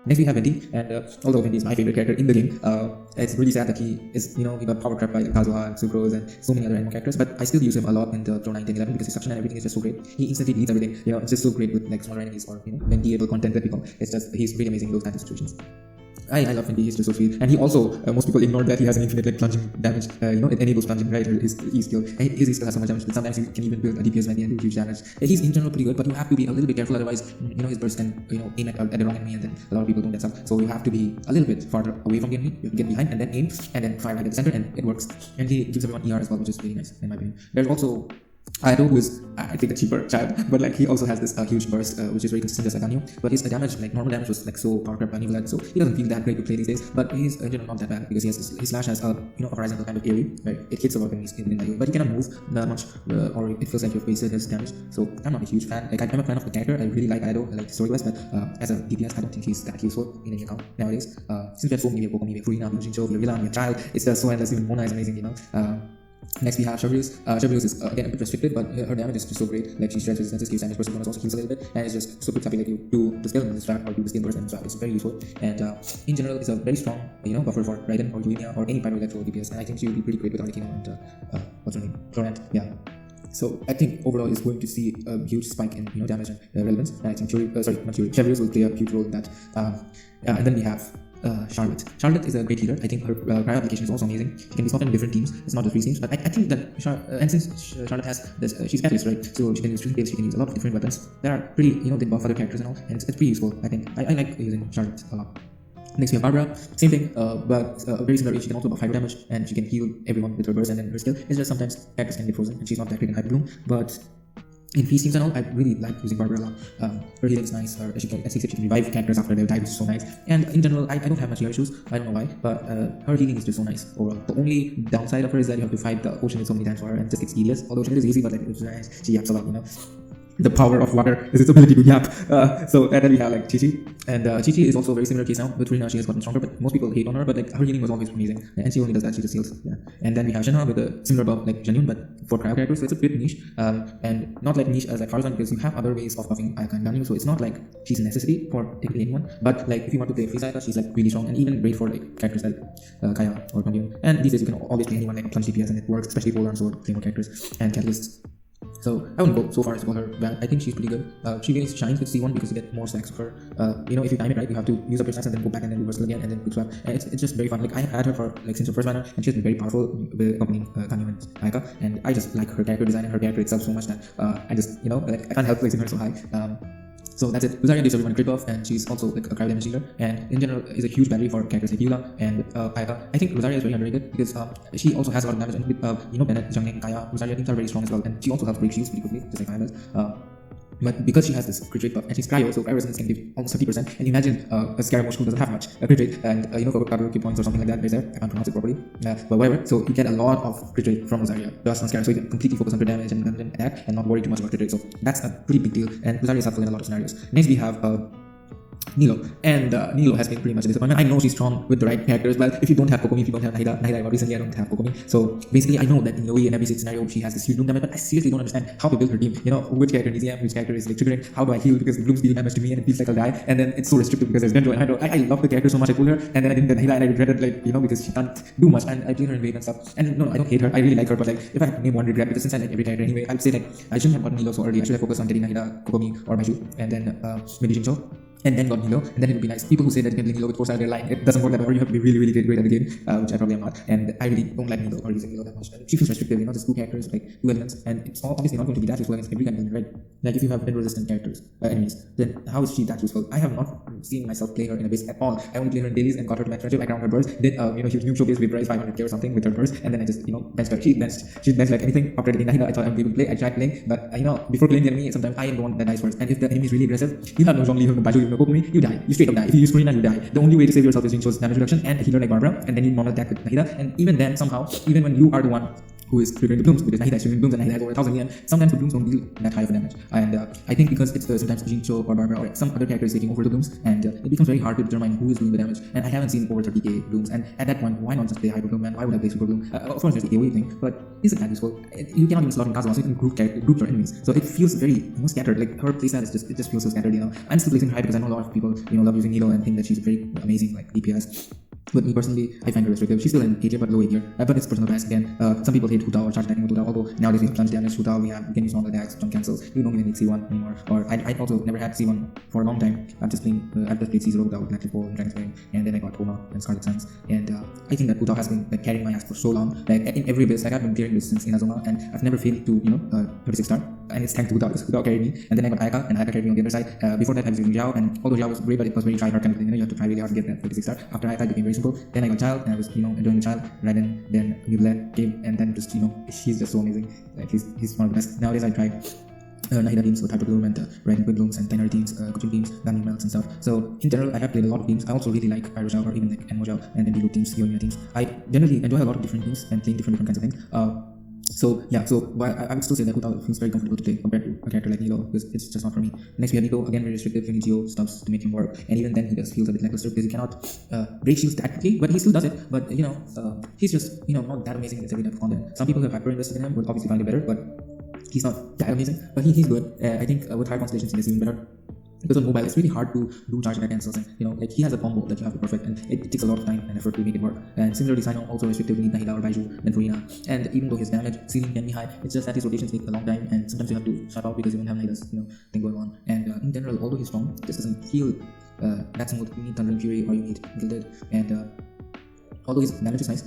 Next we have Venti, and although Venti is my favorite character in the game, it's really sad that he is, he got power trapped by Kazuha and Sucrose and so many other anime characters, but I still use him a lot in the Pro 9, 10, 11 because his suction and everything is just so great. He instantly deletes everything, it's just so great with like smaller enemies or, Venti-able content that we call. It's just, he's really amazing in those kinds of situations. I love Venti, he's just so sweet. And he also, most people ignore that he has an infinite like plunging damage. It enables plunging, right? His E skill. His E skill has so much damage, but sometimes you can even build a DPS Venti and do huge damage. He's in general pretty good, but you have to be a little bit careful, otherwise, his burst can, aim at the wrong enemy, and then a lot of people don't that stuff. So you have to be a little bit farther away from the enemy. You have to get behind and then aim, and then fire right at the center, and it works. And he gives everyone ER as well, which is really nice in my opinion. There's also Aido, who is, I think, a cheaper child, but like he also has this huge burst, which is very consistent just like Anio. But his damage, like normal damage, was like so power crept by Nicolette, so he doesn't feel that great to play these days. But he's in general not that bad because he has his slash has a horizontal kind of area, right? It hits a lot when he's in Aido, but he cannot move that much, or it feels like you've wasted his damage. So I'm not a huge fan. Like I'm a fan of the character. I really like Aido, I like story wise, but as a DPS, I don't think he's that useful in any account nowadays. Since we have so many, we have Kokomi, we have Furina, we have Shincho, we have Villa, we have Child. It's just so endless. Even Mona is amazing, Next we have Shavrius. Shavrius is again a bit restricted, but her damage is just so great. Like she stretches resistance, gives damage, person also heals a little bit, and it's just so quick like you do the skill and the strap or do the skill burst and strap. It's very useful, and in general it's a very strong buffer for Raiden or Julinia or any pyroelectro DPS, and I think she would be pretty great with Arlecchino and what's her name? Florent, yeah. So I think overall is going to see a huge spike in damage and relevance, and I think Shavrius will play a huge role in that. And then we have Charlotte. Charlotte is a great healer. I think her cryo application is also amazing. She can be spotted in different teams. It's not just free teams, but I think that and since Charlotte has this, she's catalyst, right? So she can use string plates, she can use a lot of different weapons that are pretty, they buff other characters and all, and it's pretty useful. I think I like using Charlotte a lot. Next we have Barbara, same thing, but very similar. She can also buff hyper damage, and she can heal everyone with her burst and then her skill. It's just sometimes characters can get frozen, and she's not that great in Hyper Bloom, but in feast teams and all, I really like using Barbara a lot. Her healing is nice, she can revive characters after they've died, which is so nice. And in general, I don't have much issues, I don't know why, but her healing is just so nice overall. The only downside of her is that you have to fight the ocean so many times for her, and it just gets tedious. Although it is easy, but like it's nice. She yaps a lot, The power of water is its ability to yap. And then we have like Chi-Chi, and Chi-Chi is also a very similar case now. With Rina, she has gotten stronger, but most people hate on her. But like her healing was always amazing, and she only does that. She just heals. Yeah. And then we have Shenhe with a similar buff like Genuine, but for cryo characters, so it's a bit niche, and not like niche as like Farzan, because you have other ways of buffing Ayaka and Ganyu, so it's not like she's a necessity for typically anyone. But like if you want to play free Ayaka, she's like really strong, and even great for like characters like Kaya or Ganyu. And these days you can always play anyone like plunge DPS, and it works, especially for Arms or Claymore characters and Catalysts. So I wouldn't go so far as to call her bad. I think she's pretty good. She really shines with C1 because you get more stacks of her. If you time it right, you have to use up your stacks and then go back and then reversal again and then quick swap. And it's just very fun. Like I had her for like since her first banner, and she's been very powerful with accompanying Ganyu and Ayaka. And I just like her character design and her character itself so much that I just like I can't help placing her so high. So that's it. Rosaria gives everyone a crit buff, and she's also like a cryo damage healer, and in general is a huge battery for characters like Yula and Ayaka. I think Rosaria is very underrated because she also has a lot of damage, and with Bennett, Zhang, Kaya, Rosaria teams are very strong as well, and she also helps break shields pretty quickly, just like Kaya does. But because she has this crit rate buff, and she's cryo, so cryo resistance can give almost 30%. And imagine a Scaramouche who doesn't have much crit rate, and Kabuki points or something like that right there. I can't pronounce it properly, but whatever. So you get a lot of crit rate from Rosaria, plus on Scaramouche, so you can completely focus on crit damage and attack, and not worry too much about crit rate. So that's a pretty big deal, and Rosaria is helpful in a lot of scenarios. Next we have Nilo, and Nilo has been pretty much a disappointment. I know she's strong with the right characters, but if you don't have Kokomi, if you don't have Nahida, recently I don't have Kokomi. So basically, I know that in Yoi in every scenario she has this huge bloom damage, but I seriously don't understand how to build her team. Which character needs EM, which character is like triggering, how do I heal because the blooms deal damage to me and it feels like I'll die, and then it's so restrictive because there's Gendo and Hydro. I love the character so much, I pulled her, and then I didn't get Nahida, and I regretted because she can't do much, and I play her in Wave and stuff. And no, I don't hate her, I really like her, but like if I had to name one regret, because since I like every character anyway, I would say like I shouldn't have gotten Nilo so early. I should have focused on getting Nahida, Kokomi, or Maiju, and then maybe Jincho, and then got Nilo, and then it would be nice. People who say that you can play Nilo with 4-star, they're lying. It doesn't work that way, or you have to be really, really great at the game, which I probably am not. And I really don't like Nilo or using Nilo that much. She feels restrictive, just 2 characters, like 2 elements, and it's obviously not going to be that useful against every kind of enemy, right? Like if you have wind resistant characters, enemies, then how is she that useful? I have not seen myself play her in a base at all. I only play her in dailies and got her to max friendship. I crowned her burst, did huge neutral base vaporize 500k or something with her burst, and then I just benched her. She benched like anything. After getting Nahida, I thought I would be able to play. I tried playing, but before playing the enemy, sometimes I am the one that dies first. And if the enemy is really aggressive, you have no Zhongli, no Baju, no Kokomi, you die. You straight up die. If you use Kurina, you die. The only way to save yourself is Jincho's damage reduction and a healer like Barbara, and then you normal attack with Nahida. And even then, somehow, even when you are the one who is triggering the blooms, because Nahida is triggering blooms and Nahida has over 1000 EM. Sometimes the blooms don't deal that high of a damage, and I think because it's sometimes Jincho or Barbara or some other character is taking over the blooms, and it becomes very hard to determine who is doing the damage. And I haven't seen over 30k blooms, and at that point, why not just play Hyper Bloom, man? Why would I play Super Bloom? Of course, there's the AoE thing, but isn't that useful? You cannot even slot in Kazuha, so you can group your enemies. So it feels very scattered. Like her playstyle is just feels so scattered. I'm still placing her high because I know a lot of people love using Needle and think that she's very amazing like DPS. But me personally, I find her restrictive. She's still in A tier, but low A tier. But it's personal bias again. Some people hate Huta or charge attacking with Huta, although nowadays we have plunge damage Huta, we can use normal attacks, jump cancels. We don't even need C1 anymore. Or I also never had C1 for a long time. I've just played C0 Huta with Electric Ball and Dragon's Wing, and then I got Homa and Scarlet Suns. And I think that Huta has been carrying my ass for so long. Like in every build, I've been clearing this since Inazuma, and I've never failed to 36 star. And it's thanks to Huta, because Huta carried me. And then I got Ayaka, and Ayaka carried me on the other side. Before that I was using Zhao, and although Zhao was great, but it was very try hard kind of thing. You have to try really hard to get that 36 star. After Ayaka it became very simple. Then I got Child, and I was enjoying the Child. Raiden, then Mugler came, and then just he's just so amazing. Like he's one of the best. Nowadays I try Nahida teams with Hyper Bloom and Raiden Quick Blooms and Tenor teams, Kuching teams, Gunning Melts and stuff. So in general, I have played a lot of teams. I also really like Pyro Zhao or even like Enmo Zhao and then Diluc teams, Yonya teams. I generally enjoy a lot of different teams and playing different kinds of things. So I would still say that Huta feels very comfortable to play compared to a character like Nilo, because it's just not for me. Next we have Nico, again very restrictive. You need Geo stuffs to make him work, and even then he just feels a bit lackluster because he cannot break shields that quickly, but he still does it. But he's just not that amazing as every type of content. Some people who have hyper invested in him would obviously find it better, but he's not that amazing. But he's good. I think with high constellations he is even better. Because on mobile, it's really hard to do charge attack cancels, and like he has a combo that you have to perfect, and it takes a lot of time and effort to make it work. And similarly, Sino also restricted with Nahida or Baiju than Furina. And even though his damage ceiling can be high, it's just that his rotations take a long time, and sometimes you have to shut out because you don't have Nahida's thing going on. And in general, although he's strong, it just doesn't feel that smooth. You need Thunder and Fury or you need Gilded, and although his damage is nice,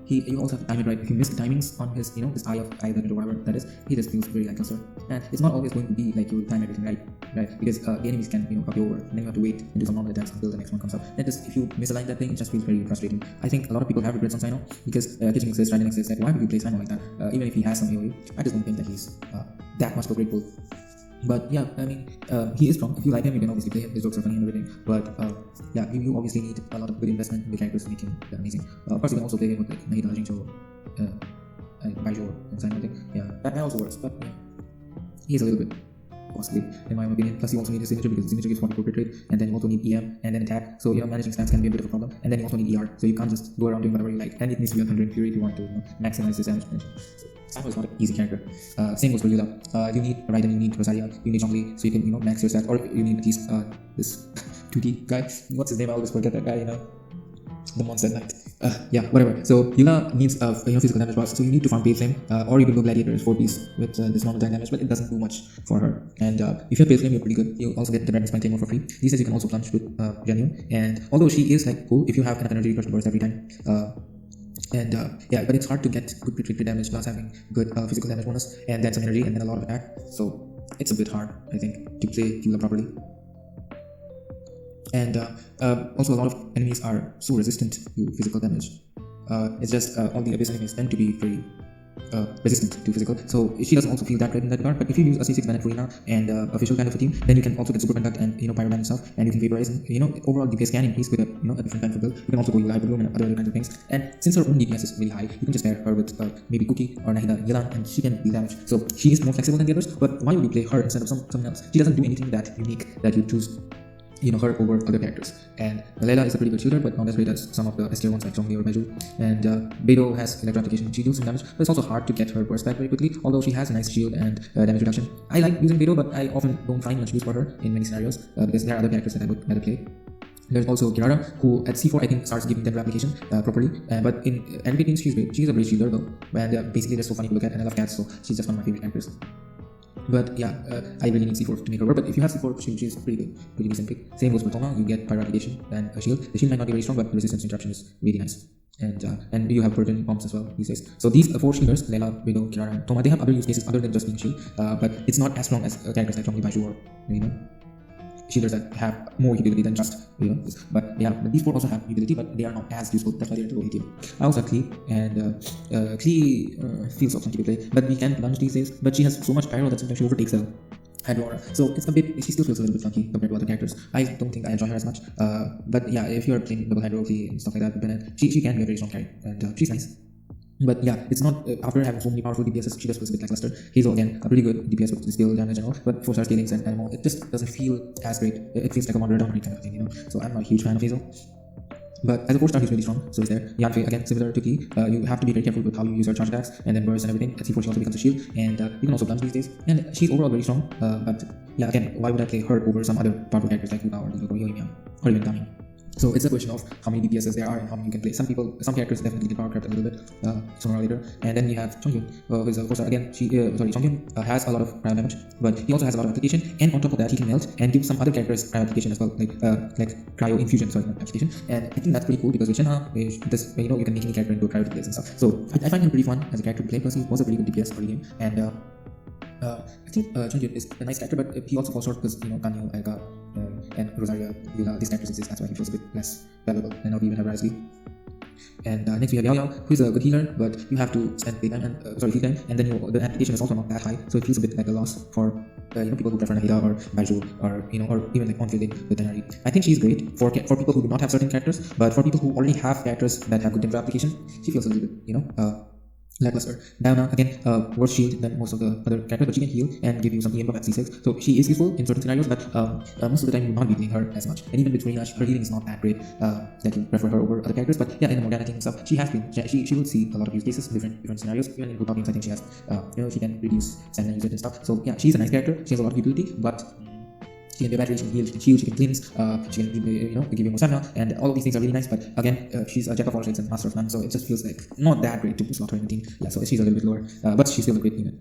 you also have to time it right. If you miss the timings on his his eye or whatever that is, he just feels very lackluster. And it's not always going to be like you time everything right, because the enemies can fuck you over, and then you have to wait and do some normal attacks until the next one comes up. And just if you misalign that thing, it just feels very frustrating. I think a lot of people have regrets on Sino because Kitchen exists, Raiden exists. Like, why would you play Sino like that? Even if he has some AoE, I just don't think that he's that much of a great pull. But yeah, I mean, he is strong. If you like him, you can obviously play him. His jokes are funny and everything. But yeah, you obviously need a lot of good investment in the characters to make him that amazing. Of course, you can also play him with like Nahida, Jincho, Baiju, and Simon. I think that also works. But yeah, he is a little bit costly in my own opinion. Plus, you also need his signature because his signature gives 40 portrait rate, and then you also need EM and then attack. So managing stats can be a bit of a problem. And then you also need ER, so you can't just go around doing whatever you like. And it needs to be 100 Fury if you want to maximize his damage. So Simo is not an easy character. Same goes for Yuda. You need Raiden, you need Rosaria, you need Zhongli, so you can max your stats, or you need at least this 2D guy. What's his name? I always forget that guy. The monster at night. Yeah, whatever. So Yuna needs physical damage buffs, so you need to farm Pale Flame, or you can go Gladiator 4-piece with this normal attack damage, but it doesn't do much for her. And if you have Pale Flame, you're pretty good. You also get the Dragon's Spine Tamer for free. These days you can also plunge with Genuine, and although she is like cool if you have enough energy, crush the burst every time. Yeah, but it's hard to get good crit damage plus having good physical damage bonus, and then some energy, and then a lot of attack. So it's a bit hard, I think, to play Yula properly. And also a lot of enemies are so resistant to physical damage. It's just all the Abyss enemies tend to be very resistant to physical, so she doesn't also feel that great in that regard. But if you use a C6 Bennett Furina and official kind of a team, then you can also get Super Conduct and Pyroman and stuff, and you can vaporize, and overall DPS can increase with a different kind of build. You can also go with Hyper Bloom and other kinds of things. And since her own DPS is really high, you can just pair her with maybe Cookie or Nahida Yelan, and she can deal damage. So she is more flexible than the others. But why would you play her instead of someone else? She doesn't do anything that unique that you choose her over other characters. And Layla is a pretty good shooter, but not as great as some of the S tier ones like Zhongli or Baiju. And Beidou has Electro Application. She deals some damage, but it's also hard to get her burst back very quickly, although she has a nice shield and damage reduction. I like using Beidou, but I often don't find much use for her in many scenarios because there are other characters that I would rather play. There's also Kirara, who at C4 I think starts giving that application properly, but in aggregate teams she's great. She's a great shielder though, and basically they're so funny to look at, and I love cats, so she's just one of my favorite characters. But yeah, I really need C4 to make her work. But if you have C4, she's pretty good, pretty decent pick. Same goes for Toma. You get Pyro Application and a shield. The shield might not be very strong, but the resistance interruption is really nice. And you have Burden bombs as well these days. So these 4 shielders, Layla, Widow, Kirara, and Toma, they have other use cases other than just being shield. But it's not as strong as characters like Zhongli, Baiju, or shielders that have more utility than just but yeah, these 4 also have utility, but they are not as useful. That's why they're low ATM. I also have Klee, and Klee feels so funky to play, but we can plunge these days. But she has so much pyro that sometimes she overtakes the Hydra, so it's a bit. She still feels a little bit funky compared to other characters. I don't think I enjoy her as much. But yeah, if you're playing double Hydra and stuff like that, Bennett, she can be a very strong carry, and she's nice. But yeah, it's not after having so many powerful DPSs, she just feels a bit lackluster. Hazel again, a pretty good DPS with skill damage and all, but 4-star scalings and MMO, it just doesn't feel as great. It feels like a moderate downgrade kind of thing, So I'm not a huge fan of Hazel. But as a 4-star, he's really strong, so he's there. Yanfei, again, similar to Ki, you have to be very careful with how you use your charge attacks and then burst and everything. At C4, she also becomes a shield, and you can also plunge these days. And she's overall very strong, but yeah, again, why would I play her over some other powerful characters like Luka or Hoyo-Mix or even Dami? So it's a question of how many DPSs there are and how many you can play. Some characters definitely get power crept a little bit sooner or later. And then you have Chongyun, who is a 4-star. Again, Chongyun has a lot of cryo damage, but he also has a lot of application. And on top of that, he can melt and give some other characters cryo application as well, like cryo infusion, not application. And I think that's pretty cool because with Shenhe, you can make any character into a cryo DPS and stuff. So I find him pretty fun as a character to play. Plus, he was a pretty good DPS early game. And I think Chongyun is a nice character, but he also falls short because Kanyo, Aika, and Rosaria, Yula, these characters exist. That's why he feels a bit less valuable than we even have Risley. And next we have Yao Yao, who is a good healer, but you have to spend heal time, and then the application is also not that high, so it feels a bit like a loss for people who prefer Nahida or Baiju or even like on-fielding with Denari. I think she's great for people who do not have certain characters, but for people who already have characters that have good info application, she feels a little bit lackluster. Diana, again, worse shield than most of the other characters, but she can heal and give you some EM buff at C6. So she is useful in certain scenarios, but most of the time you will not be playing her as much. And even with Reina, her healing is not that great that you prefer her over other characters. But yeah, in the Morgana team and stuff, she will see a lot of use cases in different scenarios. Even in Group games, I think she has, she can reduce stamina usage and stuff. So yeah, she's a nice character. She has a lot of utility, but she can be a battery, she can heal, she can shield, she can cleanse, she can give you more stamina, and all of these things are really nice. But again, she's a jack of all trades and master of none, so it just feels like not that great to slot her in the team. Yeah, so she's a little bit lower, but she's still a great unit.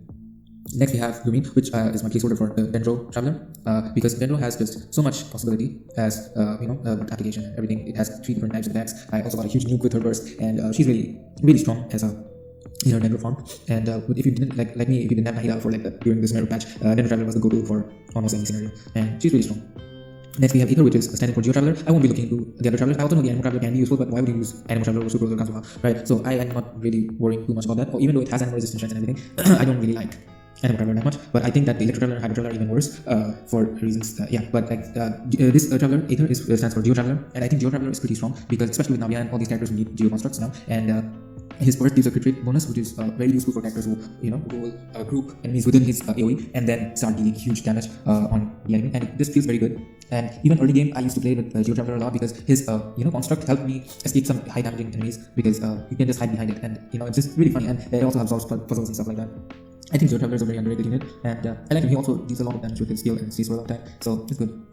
Next we have Lumin, which is my placeholder for Dendro Traveler, because Dendro has just so much possibility as application and everything. It has 3 different types of attacks. I also got a huge nuke with her burst, and she's really strong as a in her Dendro form. And if you didn't like me, if you didn't have Nahida for during the scenario patch, Dendro Traveler was the go-to for almost any scenario, and she's really strong. Next we have Ether, which is a stand-in for Geo Traveler. I won't be looking into the other travelers. I also know the Animal Traveler can be useful, but why would you use Animal Traveler over Sucrose or Kazuha, right? So I am not really worrying too much about that. Or even though it has animal resistance and everything, I don't really like Animal Traveler that much. But I think that the Electro Traveler and Hydro Traveler are even worse for reasons. This Traveler, Ether, stands for Geo Traveler, and I think Geo Traveler is pretty strong because especially with Navia and all these characters who need Geo constructs now, and his burst gives a crit rate bonus, which is very useful for characters who will group enemies within his AoE and then start dealing huge damage on the enemy. And this feels very good. And even early game, I used to play with Geo Traveler a lot because his construct helped me escape some high damaging enemies because you can just hide behind it, and it's just really funny. And it also absorbs puzzles and stuff like that. I think Geo Traveler is a very underrated unit, and I like him. He also deals a lot of damage with his skill and stays for a long time, so it's good.